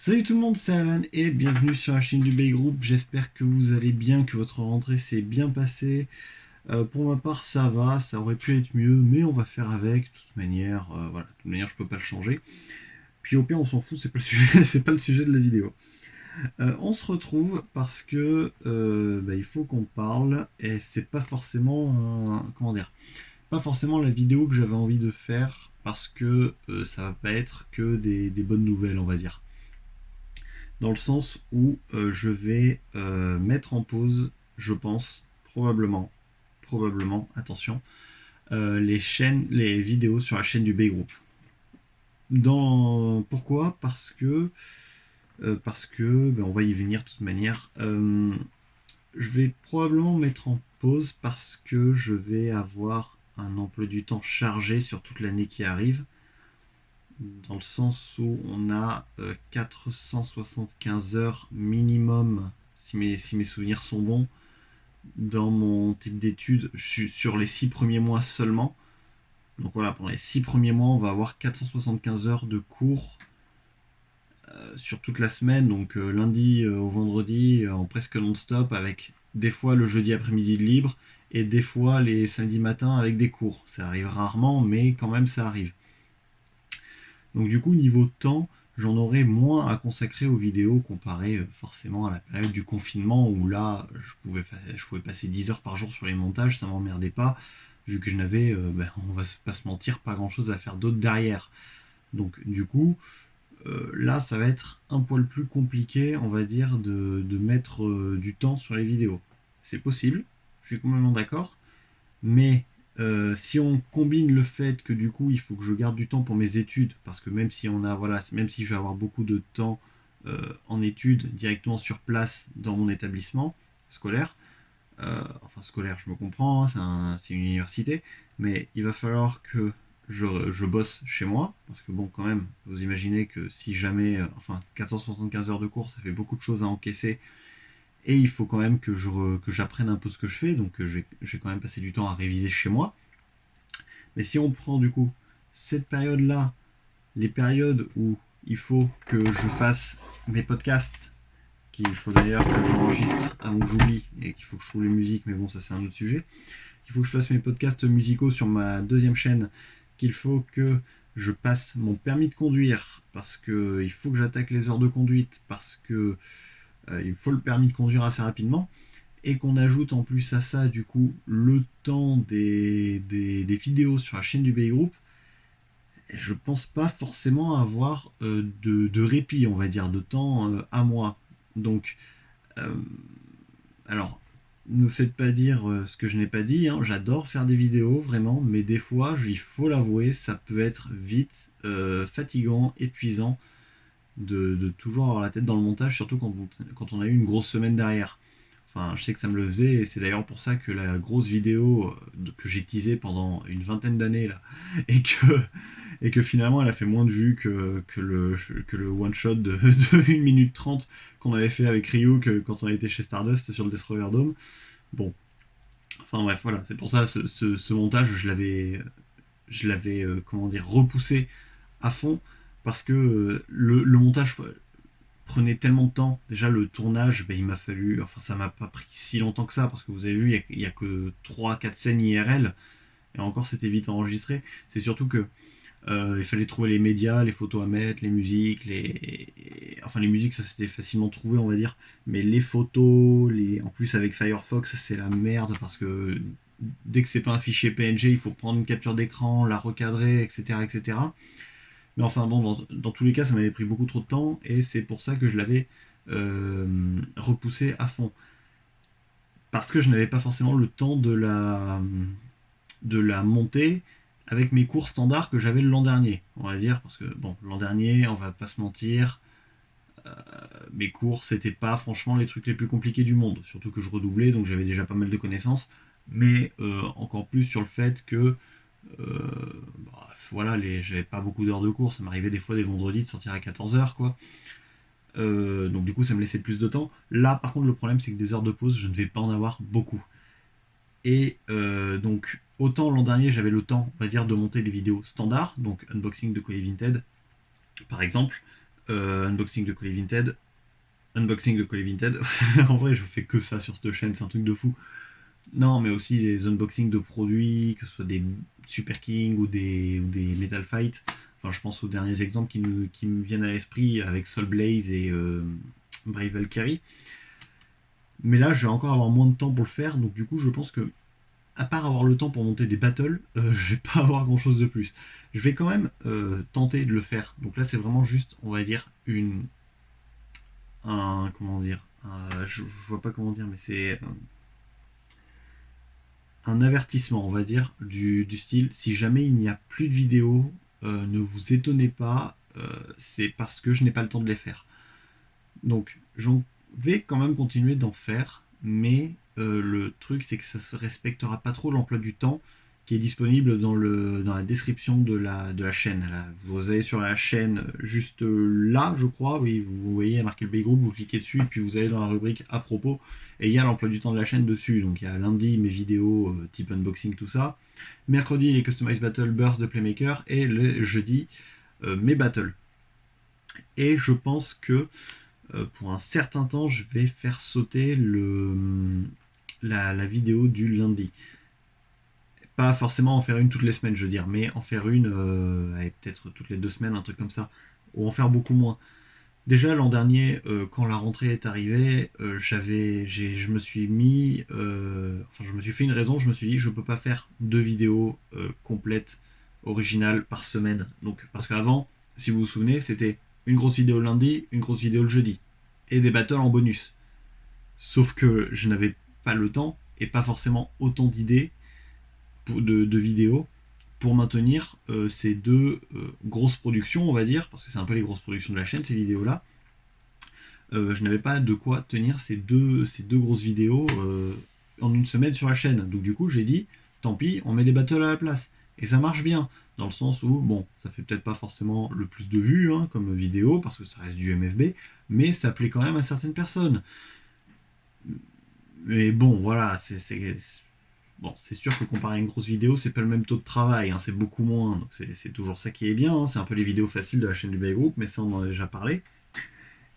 Salut tout le monde, c'est Alan et bienvenue sur la chaîne du Bay Group. J'espère que vous allez bien, que votre rentrée s'est bien passée. Pour ma part, ça va, ça aurait pu être mieux, mais on va faire avec. De toute manière, voilà, de toute manière, je peux pas le changer. Puis au pire, on s'en fout, c'est pas le sujet, c'est pas le sujet de la vidéo. On se retrouve parce que il faut qu'on parle et c'est pas forcément, comment dire, pas forcément la vidéo que j'avais envie de faire parce que ça va pas être que des bonnes nouvelles, on va dire, dans le sens où je vais mettre en pause, je pense, probablement, attention, les vidéos sur la chaîne du B Group. Pourquoi Parce que on va y venir de toute manière. Je vais probablement mettre en pause parce que je vais avoir un emploi du temps chargé sur toute l'année qui arrive, dans le sens où on a 475 heures minimum, si mes souvenirs sont bons, dans mon type d'études. Je suis sur les 6 premiers mois seulement. Donc voilà, pendant les 6 premiers mois, on va avoir 475 heures de cours sur toute la semaine, donc lundi au vendredi, en presque non-stop, avec des fois le jeudi après-midi de libre, et des fois les samedis matins avec des cours. Ça arrive rarement, mais quand même ça arrive. Donc du coup, niveau temps, j'en aurai moins à consacrer aux vidéos comparé forcément à la période du confinement où là, je pouvais passer 10 heures par jour sur les montages, ça m'emmerdait pas, vu que je n'avais, on va pas se mentir, pas grand chose à faire d'autre derrière. Donc du coup, là, ça va être un poil plus compliqué, on va dire, de mettre du temps sur les vidéos. C'est possible, je suis complètement d'accord, mais si on combine le fait que du coup il faut que je garde du temps pour mes études, parce que même si je vais avoir beaucoup de temps en études directement sur place dans mon établissement scolaire, enfin scolaire, je me comprends, hein, c'est une université, mais il va falloir que je bosse chez moi, parce que bon, quand même, vous imaginez que si jamais, 475 heures de cours, ça fait beaucoup de choses à encaisser, et il faut quand même que j'apprenne un peu ce que je fais, donc je vais quand même passer du temps à réviser chez moi. Mais si on prend du coup cette période-là, les périodes où il faut que je fasse mes podcasts, qu'il faut d'ailleurs que j'enregistre avant que j'oublie, et qu'il faut que je trouve les musiques, mais bon, ça c'est un autre sujet, qu'il faut que je fasse mes podcasts musicaux sur ma deuxième chaîne, qu'il faut que je passe mon permis de conduire, parce qu'il faut que j'attaque les heures de conduite, parce que il faut le permis de conduire assez rapidement, et qu'on ajoute en plus à ça du coup le temps des vidéos sur la chaîne du Bay Group, je pense pas forcément avoir de répit, on va dire, de temps à moi. Donc, euh, alors, ne me faites pas dire ce que je n'ai pas dit, hein. J'adore faire des vidéos, vraiment, mais des fois, il faut l'avouer, ça peut être vite fatigant, épuisant de toujours avoir la tête dans le montage, surtout quand on a eu une grosse semaine derrière. Enfin, je sais que ça me le faisait, et c'est d'ailleurs pour ça que la grosse vidéo que j'ai teasée pendant une vingtaine d'années, là, et que finalement elle a fait moins de vues que le one-shot de 1 minute 30 qu'on avait fait avec Ryuk quand on était chez Stardust sur le Destroyer Dome. Bon, enfin bref, voilà, c'est pour ça, ce montage, je l'avais comment dire, repoussé à fond, parce que le montage prenait tellement de temps. Déjà, le tournage, il m'a fallu. Enfin, ça m'a pas pris si longtemps que ça, parce que vous avez vu, il y a que 3 4 scènes IRL, et encore, c'était vite enregistré. C'est surtout que il fallait trouver les médias, les photos à mettre, les musiques, enfin les musiques ça c'était facilement trouvé on va dire, mais les photos, en plus avec Firefox c'est la merde parce que dès que c'est pas un fichier PNG il faut prendre une capture d'écran, la recadrer, etc. etc. Mais enfin bon, dans tous les cas ça m'avait pris beaucoup trop de temps et c'est pour ça que je l'avais repoussé à fond. Parce que je n'avais pas forcément le temps de la monter avec mes cours standards que j'avais l'an dernier, on va dire, parce que bon, l'an dernier, on va pas se mentir, mes cours c'était pas franchement les trucs les plus compliqués du monde, surtout que je redoublais donc j'avais déjà pas mal de connaissances, mais encore plus sur le fait que voilà, j'avais pas beaucoup d'heures de cours, ça m'arrivait des fois des vendredis de sortir à 14 heures quoi. Donc du coup ça me laissait plus de temps. Là par contre le problème c'est que des heures de pause je ne vais pas en avoir beaucoup. Et donc, autant l'an dernier, j'avais le temps, on va dire, de monter des vidéos standards, donc unboxing de Collie Vinted, par exemple. unboxing de colis Vinted. Unboxing de colis Vinted. En vrai, je fais que ça sur cette chaîne, c'est un truc de fou. Non, mais aussi les unboxings de produits, que ce soit des Super King ou des Metal Fight. Enfin, je pense aux derniers exemples qui me viennent à l'esprit avec Soul Blaze et Brave Valkyrie. Mais là, je vais encore avoir moins de temps pour le faire, donc du coup, je pense que, à part avoir le temps pour monter des battles, je vais pas avoir grand chose de plus. Je vais quand même tenter de le faire. Donc là, c'est vraiment juste, on va dire, comment dire, je vois pas comment dire, mais c'est un avertissement, on va dire, du style, si jamais il n'y a plus de vidéos, ne vous étonnez pas, c'est parce que je n'ai pas le temps de les faire. Donc, j'en vais quand même continuer d'en faire, mais le truc, c'est que ça ne respectera pas trop l'emploi du temps qui est disponible dans la description de la chaîne. Là, vous allez sur la chaîne juste là, je crois, oui, vous voyez marqué le B-Group, vous cliquez dessus, et puis vous allez dans la rubrique à propos, et il y a l'emploi du temps de la chaîne dessus. Donc, il y a lundi mes vidéos type unboxing, tout ça. Mercredi, les Customized Battle Burst de Playmaker, et le jeudi, mes battles. Et je pense que pour un certain temps, je vais faire sauter la vidéo du lundi. Pas forcément en faire une toutes les semaines, je veux dire, mais en faire une, peut-être toutes les 2 semaines, un truc comme ça, ou en faire beaucoup moins. Déjà l'an dernier, quand la rentrée est arrivée, je me suis mis, je me suis fait une raison, je me suis dit, je peux pas faire 2 vidéos complètes, originales par semaine. Donc, parce qu'avant, si vous vous souvenez, c'était une grosse vidéo le lundi, une grosse vidéo le jeudi, et des battles en bonus. Sauf que je n'avais pas le temps et pas forcément autant d'idées de vidéos pour maintenir ces deux grosses productions, on va dire, parce que c'est un peu les grosses productions de la chaîne, ces vidéos-là. Je n'avais pas de quoi tenir ces deux grosses vidéos en une semaine sur la chaîne. Donc du coup, j'ai dit, tant pis, on met des battles à la place. Et ça marche bien, dans le sens où, bon, ça fait peut-être pas forcément le plus de vues comme vidéo, parce que ça reste du MFB, mais ça plaît quand même à certaines personnes. Mais bon, voilà, bon, c'est sûr que comparé à une grosse vidéo, c'est pas le même taux de travail, c'est beaucoup moins. Donc c'est toujours ça qui est bien. C'est un peu les vidéos faciles de la chaîne du Bay Group, mais ça on en a déjà parlé.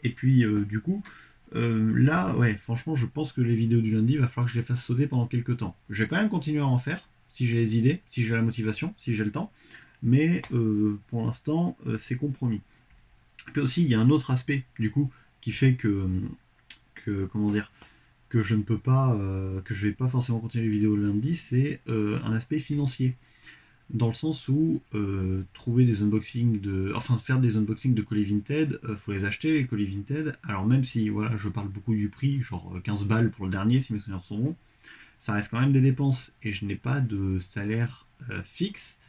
Et puis du coup, là, ouais, franchement, je pense que les vidéos du lundi, il va falloir que je les fasse sauter pendant quelques temps. Je vais quand même continuer à en faire, si j'ai les idées, si j'ai la motivation, si j'ai le temps. Mais pour l'instant, c'est compromis. Et puis aussi, il y a un autre aspect, du coup, qui fait comment dire, que je ne peux pas, que je vais pas forcément continuer les vidéos le lundi, c'est un aspect financier. Dans le sens où trouver des unboxings faire des unboxings de colis Vinted, faut les acheter les colis Vinted. Alors même si voilà, je parle beaucoup du prix, genre 15 balles pour le dernier si mes souvenirs sont bons, ça reste quand même des dépenses et je n'ai pas de salaire fixe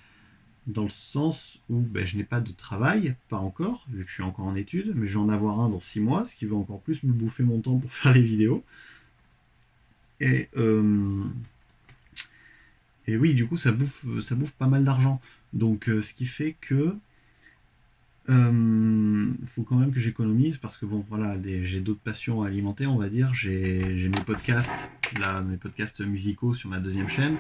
dans le sens où je n'ai pas de travail, pas encore, vu que je suis encore en études, mais je vais en avoir un dans 6 mois, ce qui va encore plus me bouffer mon temps pour faire les vidéos. Et, et oui, du coup, ça bouffe pas mal d'argent. Donc, ce qui fait que faut quand même que j'économise parce que bon, voilà, j'ai d'autres passions à alimenter, on va dire. J'ai mes podcasts, là, mes podcasts musicaux sur ma deuxième chaîne.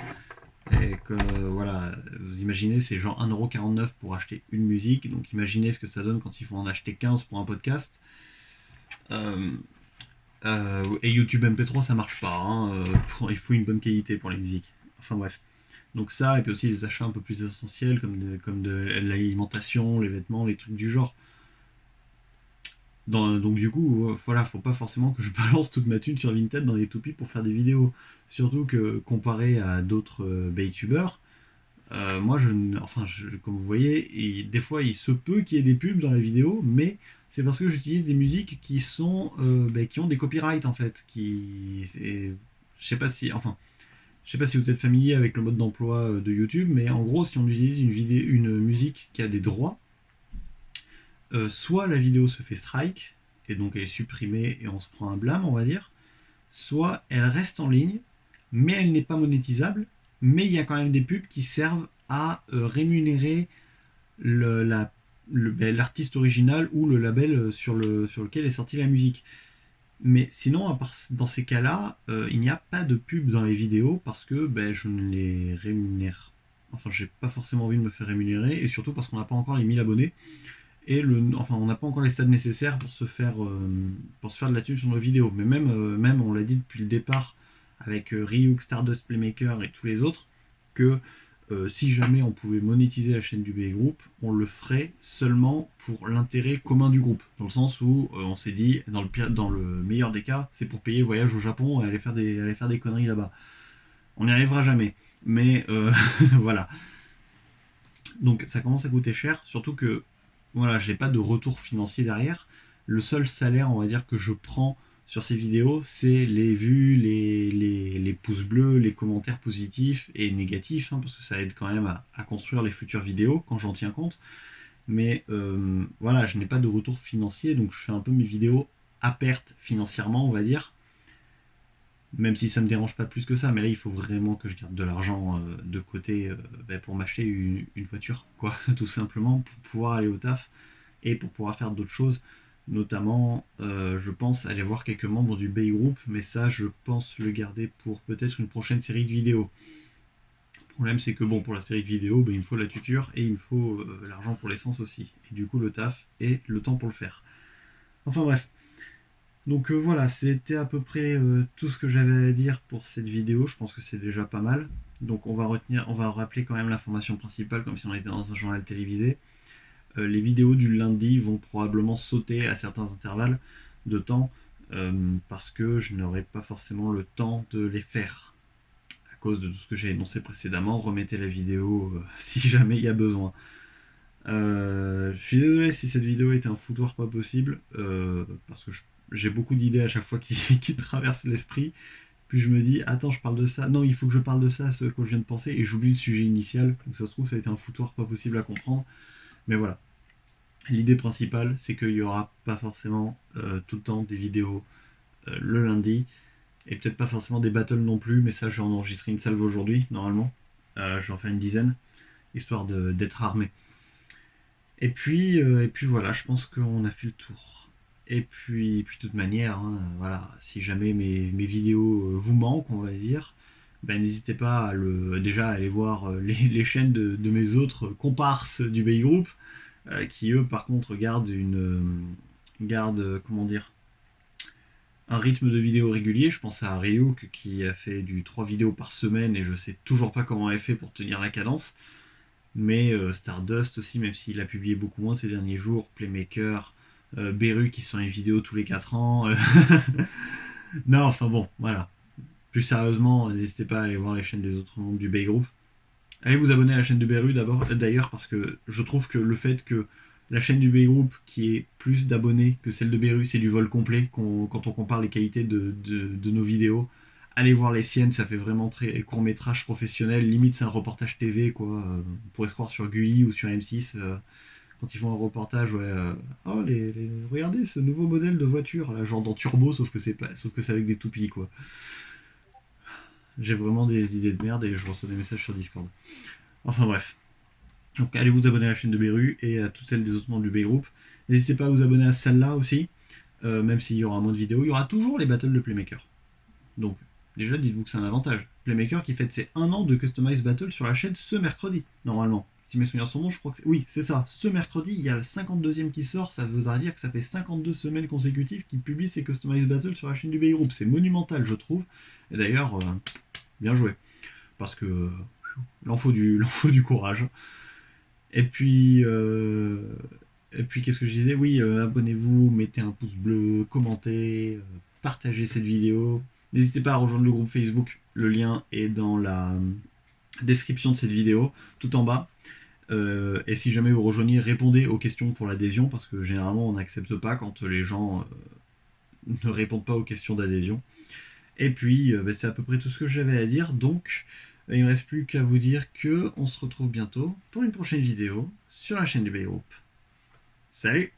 Et que voilà, vous imaginez, c'est genre 1,49€ pour acheter une musique. Donc, imaginez ce que ça donne quand il faut en acheter 15 pour un podcast. Et YouTube MP3 ça marche pas, il faut une bonne qualité pour les musiques. Enfin bref. Donc ça, et puis aussi les achats un peu plus essentiels comme de l'alimentation, les vêtements, les trucs du genre. Donc du coup, voilà, faut pas forcément que je balance toute ma thune sur Vinted dans les toupies pour faire des vidéos. Surtout que comparé à d'autres BayTubers, moi, comme vous voyez, des fois il se peut qu'il y ait des pubs dans les vidéos, mais c'est parce que j'utilise des musiques qui ont des copyrights en fait. Je sais pas si vous êtes familier avec le mode d'emploi de YouTube, mais en gros, si on utilise une musique qui a des droits, soit la vidéo se fait strike et donc elle est supprimée et on se prend un blâme, on va dire, soit elle reste en ligne, mais elle n'est pas monétisable, mais il y a quand même des pubs qui servent à rémunérer l'artiste original ou le label sur lequel est sortie la musique. Mais sinon, dans ces cas-là, il n'y a pas de pub dans les vidéos parce que je ne les rémunère. Enfin, j'ai pas forcément envie de me faire rémunérer et surtout parce qu'on n'a pas encore les 1000 abonnés. et enfin on n'a pas encore les stats nécessaires pour se faire de la thune sur nos vidéos. Mais même on l'a dit depuis le départ avec Ryuk, Stardust Playmaker et tous les autres, que si jamais on pouvait monétiser la chaîne du BA Group, on le ferait seulement pour l'intérêt commun du groupe. Dans le sens où on s'est dit, dans le meilleur des cas, c'est pour payer le voyage au Japon et aller faire des conneries là-bas. On n'y arrivera jamais. Mais voilà. Donc ça commence à coûter cher, surtout que voilà, j'ai pas de retour financier derrière. Le seul salaire, on va dire, que je prends sur ces vidéos, c'est les vues, les pouces bleus, les commentaires positifs et négatifs, hein, parce que ça aide quand même à construire les futures vidéos quand j'en tiens compte. Mais voilà, je n'ai pas de retour financier, donc je fais un peu mes vidéos à perte financièrement, on va dire. Même si ça me dérange pas plus que ça, mais là il faut vraiment que je garde de l'argent de côté pour m'acheter une voiture, quoi, tout simplement, pour pouvoir aller au taf et pour pouvoir faire d'autres choses. Notamment, je pense aller voir quelques membres du Bay Group, mais ça, je pense le garder pour peut-être une prochaine série de vidéos. Le problème, c'est que bon, pour la série de vidéos, il me faut la tuture et il me faut l'argent pour l'essence aussi. Et du coup, le taf et le temps pour le faire. Enfin bref. Donc voilà, c'était à peu près tout ce que j'avais à dire pour cette vidéo. Je pense que c'est déjà pas mal. Donc on va rappeler quand même l'information principale, comme si on était dans un journal télévisé. Les vidéos du lundi vont probablement sauter à certains intervalles de temps parce que je n'aurai pas forcément le temps de les faire à cause de tout ce que j'ai énoncé précédemment. Remettez la vidéo si jamais il y a besoin. Je suis désolé si cette vidéo est un foutoir pas possible parce que j'ai beaucoup d'idées à chaque fois qui traversent l'esprit. Puis je me dis, attends, je parle de ça. Non, il faut que je parle de ça, ce que je viens de penser, et j'oublie le sujet initial. Donc ça se trouve, ça a été un foutoir pas possible à comprendre. Mais voilà. L'idée principale, c'est qu'il n'y aura pas forcément tout le temps des vidéos le lundi, et peut-être pas forcément des battles non plus, mais ça, je vais en enregistrer une salve aujourd'hui, normalement. Je vais en faire une dizaine, histoire d'être armé. Et puis voilà, je pense qu'on a fait le tour. Et puis de toute manière, hein, voilà, si jamais mes vidéos vous manquent, on va dire, n'hésitez pas déjà à aller voir les chaînes de mes autres comparses du Bay Group, qui eux par contre gardent comment dire, un rythme de vidéo régulier. Je pense à Ryuk qui a fait du 3 vidéos par semaine et je sais toujours pas comment elle fait pour tenir la cadence. Mais Stardust aussi, même s'il a publié beaucoup moins ces derniers jours, Playmaker, Beru qui sort une vidéo tous les 4 ans. Non, enfin bon, voilà. Plus sérieusement, n'hésitez pas à aller voir les chaînes des autres membres du Bay Group. Allez vous abonner à la chaîne de Beru d'ailleurs, parce que je trouve que le fait que la chaîne du Bay Group, qui ait plus d'abonnés que celle de Beru, c'est du vol complet quand on compare les qualités de nos vidéos. Allez voir les siennes, ça fait vraiment très court-métrage professionnel, limite c'est un reportage TV, quoi. On pourrait se croire sur Gulli ou sur M6 quand ils font un reportage, ouais. Oh, regardez ce nouveau modèle de voiture, là, genre dans Turbo, sauf que c'est avec des toupies, quoi. J'ai vraiment des idées de merde et je reçois des messages sur Discord. Enfin bref. Donc allez vous abonner à la chaîne de Beru et à toutes celles des autres membres du Bay Group. N'hésitez pas à vous abonner à celle-là aussi, même s'il y aura moins de vidéos. Il y aura toujours les battles de Playmaker. Donc déjà, dites-vous que c'est un avantage. Playmaker qui fête ses 1 an de Customize Battle sur la chaîne ce mercredi, normalement. Si mes souvenirs sont bons, je crois que c'est... Oui, c'est ça. Ce mercredi, il y a le 52e qui sort. Ça voudra dire que ça fait 52 semaines consécutives qu'il publie ses Customize Battle sur la chaîne du Bay Group. C'est monumental, je trouve. Et d'ailleurs, bien joué. Parce que il en faut du courage. Et puis qu'est-ce que je disais? Oui, abonnez-vous, mettez un pouce bleu, commentez, partagez cette vidéo. N'hésitez pas à rejoindre le groupe Facebook. Le lien est dans la description de cette vidéo, tout en bas. Et si jamais vous rejoignez, répondez aux questions pour l'adhésion, parce que généralement on n'accepte pas quand les gens ne répondent pas aux questions d'adhésion. Et puis c'est à peu près tout ce que j'avais à dire, donc il ne me reste plus qu'à vous dire que on se retrouve bientôt pour une prochaine vidéo sur la chaîne du Bay Group. Salut!